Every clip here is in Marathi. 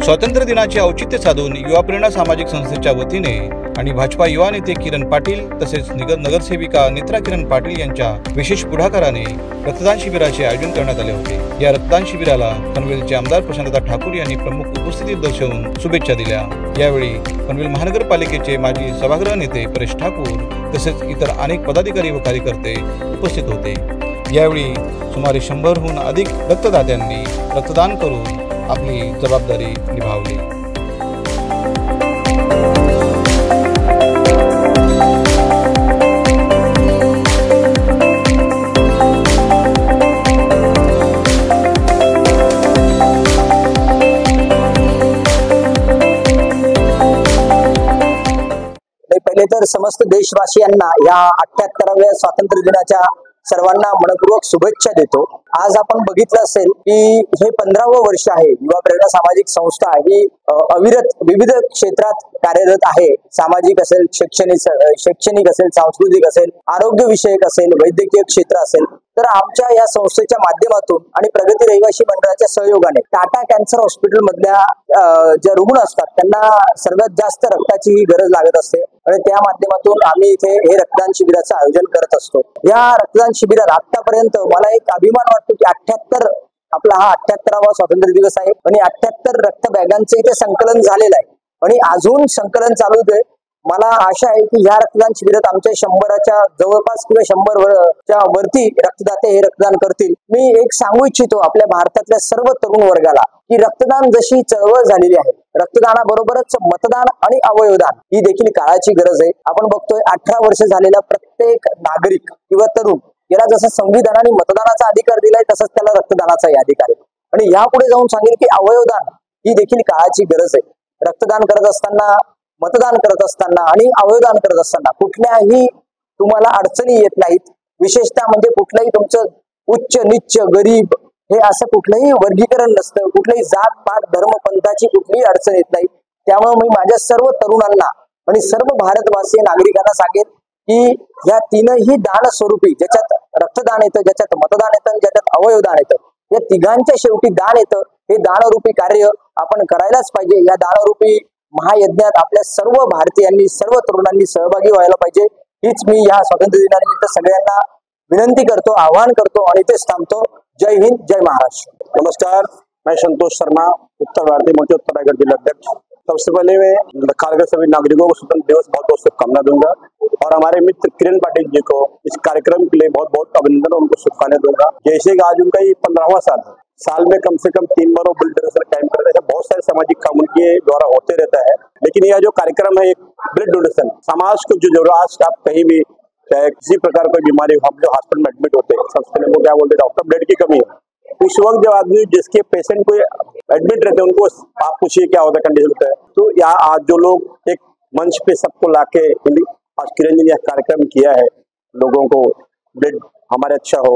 स्वातंत्र्य दिनाचे औचित्य साधून युवा प्रेरणा सामाजिक संस्थेच्या वतीने आणि भाजपा युवा नेते किरण पाटील तसेच नगरसेविका नेत्रा किरण पाटील यांच्या विशेष पुढाकाराने रक्तदान शिबिराचे आयोजन करण्यात आले होते। या रक्तदान शिबिराला पनवेलचे आमदार प्रशांतदा ठाकूर यांनी प्रमुख उपस्थिती दर्शवून शुभेच्छा दिल्या। यावेळी पनवेल महानगरपालिकेचे माजी सभागृह नेते परेश ठाकूर तसेच इतर अनेक पदाधिकारी व कार्यकर्ते उपस्थित होते। यावेळी सुमारे 100हून अधिक रक्तदात्यांनी रक्तदान करून आपली जबाबदारी निभावली। पहिले तर समस्त देशवासियांना या 78व्या स्वातंत्र्य दिनाच्या सर्वांना मनपूर्वक शुभेच्छा देतो। आज आपण बघितलं असेल की हे 15वं वर्ष आहे। युवा प्रेरणा सामाजिक संस्था ही अविरत विविध क्षेत्रात कार्यरत आहे। सामाजिक असेल, शैक्षणिक असेल, सांस्कृतिक असेल, आरोग्य विषयक असेल, वैद्यकीय क्षेत्र असेल। तर आमच्या या संस्थेच्या माध्यमातून आणि प्रगती रहिवासी मंडळाच्या सहयोगाने टाटा कॅन्सर हॉस्पिटल मधल्या जे रुग्ण असतात त्यांना सर्वात जास्त रक्ताची ही गरज लागत असते आणि त्या माध्यमातून आम्ही इथे हे रक्तदान शिबिराचं आयोजन करत असतो। या रक्तदान शिबिरात आतापर्यंत मला एक अभिमान वाटतो की 78 आपला हा 78वा स्वातंत्र्य दिवस आहे आणि 78 रक्त बॅगांचं इथे संकलन झालेलं आहे आणि अजून संकलन चालू आहे। मला आशा आहे की या रक्तदान शिबिरात आमच्या 100च्या जवळपास किंवा 100च्या वरती रक्तदाते हे रक्तदान करतील। मी एक सांगू इच्छितो आपल्या भारतातल्या सर्व तरुण वर्गाला की रक्तदान जशी चळवळ झालेली आहे, रक्तदानाबरोबरच मतदान आणि अवयवदान ही देखील काळाची गरज आहे। आपण बघतोय 18 वर्ष झालेला प्रत्येक नागरिक किंवा तरुण याला जसं संविधानाने मतदानाचा अधिकार दिलाय तसंच त्याला रक्तदानाचाही अधिकार आहे आणि यापुढे जाऊन सांगेल की अवयवदान ही देखील काळाची गरज आहे। रक्तदान करत असताना, मतदान करत असताना आणि अवयवदान करत असताना कुठल्याही तुम्हाला अडचणी येत नाहीत। विशेषतः म्हणजे कुठलंही तुमचं उच्च नीच गरीब हे असं कुठलंही वर्गीकरण नसतं, कुठलंही जात पात धर्म पंथाची कुठलीही अडचण येत नाही। त्यामुळे मी माझ्या सर्व तरुणांना आणि सर्व भारतवासी नागरिकांना सांगेन की या तीनही दान स्वरूपी, ज्याच्यात रक्तदान येतं, ज्याच्यात मतदान येतं, ज्याच्यात अवयवदान येतं, या तिघांच्या शेवटी दान येतं। हे दानरूपी कार्य आपण करायलाच पाहिजे। या दानरूपी महायज्ञात आपल्या सर्व भारतीयांनी, सर्व तरुणांनी सहभागी व्हायला पाहिजे। हीच मी या स्वातंत्र्य दिनानिमित्त सगळ्यांना विनंती करतो, आवाहन करतो आणि इथेच थांबतो। जय हिंद, जय महाराष्ट्र। नमस्कार, मैं संतोष शर्मा, उत्तर भारतीय मोर्चा उत्तर रायगढ़ जिला अध्यक्ष। सबसे पहले मैं खारगर सभी नागरिकों को स्वतंत्र दिवस बहुत बहुत शुभकामना दूंगा और हमारे मित्र किरण पाटिल जी को इस कार्यक्रम के लिए बहुत बहुत अभिनंदन और उनको शुभकामनाएं दूंगा। जैसे कि आज उनका ये 15वां साल है। साल में कम से कम 3 बार वो ब्लड डोनेशन कैंप करते हैं। बहुत सारे सामाजिक काम उनके द्वारा होते रहता है, लेकिन यह जो कार्यक्रम है एक ब्लड डोनेशन, समाज को जो जरूरत, आज आप कहीं भी चाहे किसी प्रकार कोई बीमारी, हम जो हॉस्पिटल में एडमिट होते हैं, सबसे पहले वो क्या बोलते हैं, डॉक्टर ब्लड की कमी है। उस वक्त जब आदमी जिसके पेशेंट को एडमिट रहते हैं उनको आप पूछिए क्या होता है, कंडीशन होता है। तो यहाँ आज जो लोग एक मंच पे सबको लाके आज किरण जी ने कार्यक्रम किया है, लोगों को ब्लड हमारे अच्छा हो।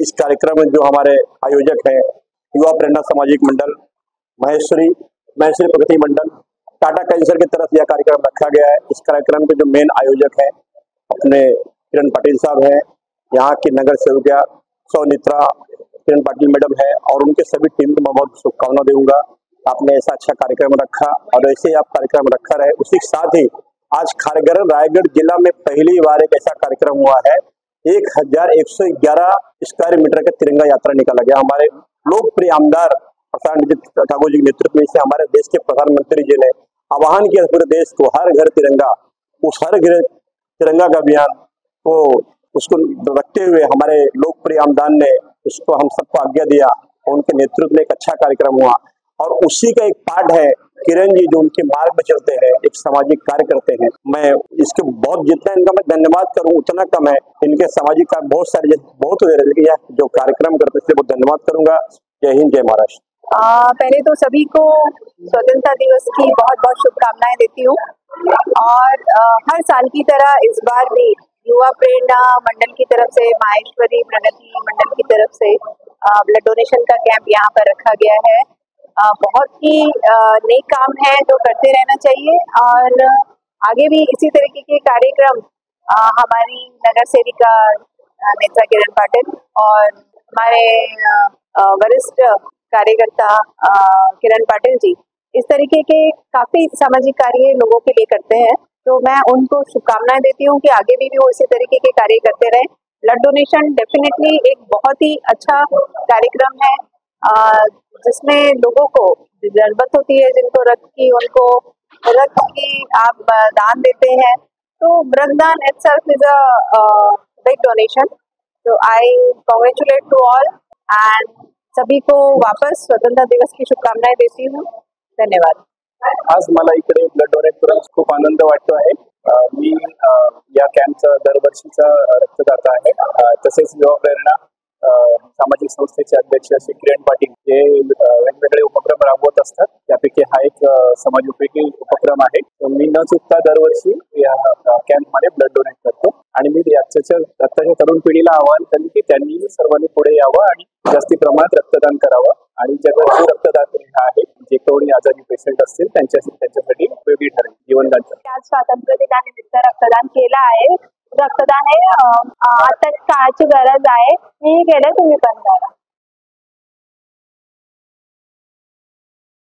इस कार्यक्रम में जो हमारे आयोजक हैं युवा प्रेरणा सामाजिक मंडल, महेश्वरी प्रगति मंडल, टाटा कैंसर की तरफ यह कार्यक्रम रखा गया है। इस कार्यक्रम के जो मेन आयोजक हैं अपने किरण पाटिल साहब हैं, यहाँ की नगर सेविका नेत्रा किरण पाटिल मैडम है और उनके सभी टीम को मैं बहुत शुभकामना दूंगा। आपने ऐसा अच्छा कार्यक्रम रखा और ऐसे ही आप कार्यक्रम रखा रहे। उसी के साथ ही आज खारगर रायगढ़ जिला में पहली बार एक ऐसा कार्यक्रम हुआ है, 1111 स्क्वायर मीटर का तिरंगा यात्रा निकाला गया। हमारे लोकप्रिय आमदार प्रशांत ठाकुर जी के नेतृत्व में से हमारे देश के प्रधानमंत्री जी ने आह्वान किया पूरे देश को हर घर तिरंगा। उस हर घर तिरंगा का अभियान को उसको रखते हुए हमारे लोकप्रिय आमदार ने उसको हम सबको आज्ञा दिया और उनके नेतृत्व में एक अच्छा कार्यक्रम हुआ और उसी का एक पार्ट है किरण जी जो उनके मार्ग में चलते हैं, एक सामाजिक कार्य करते हैं। मैं इसके बहुत जितना इनका मैं धन्यवाद करूं उतना कम है। इनके सामाजिक कार्य बहुत सारे बहुत हो रहे, लेकिन यह जो कार्यक्रम करते हैं बहुत धन्यवाद करूंगा। जय हिंद, जय महाराष्ट्र। पहले तो सभी को स्वतंत्रता दिवस की बहुत बहुत शुभकामनाएं देती हूँ और हर साल की तरह इस बार भी युवा प्रेरणा मंडल की तरफ से, माहेश्वरी प्रगति मंडल की तरफ से ब्लड डोनेशन का कैंप यहाँ पर रखा गया है। बहुत ही नेक काम है जो करते रहना चाहिए और आगे भी इसी तरीके के कार्यक्रम हमारी नगर सेविका नेत्रा किरण पाटिल और हमारे वरिष्ठ कार्यकर्ता किरण पाटिल जी इस तरीके के काफी सामाजिक कार्य लोगों के लिए करते हैं। तो मैं उनको शुभकामनाएं देती हूँ कि आगे भी वो इसी तरीके के कार्य करते रहें। ब्लड डोनेशन डेफिनेटली एक बहुत ही अच्छा कार्यक्रम है, जिसमें लोगों को जरूरत होती है, जिनको रक्त की, उनको रक्त की आप दान देते हैं। तो रक्तदान itself is a big donation. तो I congratulate to all and सभी को वापस स्वतंत्रता दिवस की शुभकामनाएं देती हूँ। धन्यवाद। आज मला इकडे ब्लड डोनेट करून खूप आनंद वाटतो आहे। मी या कॅम्पचा दरवर्षीचा रक्तदाता आहे। तसेच युवा प्रेरणा सामाजिक संस्थेचे अध्यक्ष श्री किरण पाटील हे वेगवेगळे उपक्रम राबवत असतात। त्यापैकी हा एक समाजोपयोगी उपक्रम आहे। मी न चुकता दरवर्षी या कॅम्पमध्ये ब्लड डोनेट करतो आणि मी आत्ताच्या तरुण पिढीला आवाहन करेन की त्यांनी सर्वांनी पुढे यावं आणि जास्ती प्रमाणात रक्तदान करावं आणि जगातील रक्तदाते आहे जे कोणी आजारी पेशंट असतील त्यांच्यासाठी उपयोगी ठरेल, जीवनदान ठरेल। आज स्वातंत्र्य दिनानिमित्त रक्तदान केलं आहे। रक्तदान हे आताच काळाची गरज आहे। मी केलं, तुम्ही पण करा।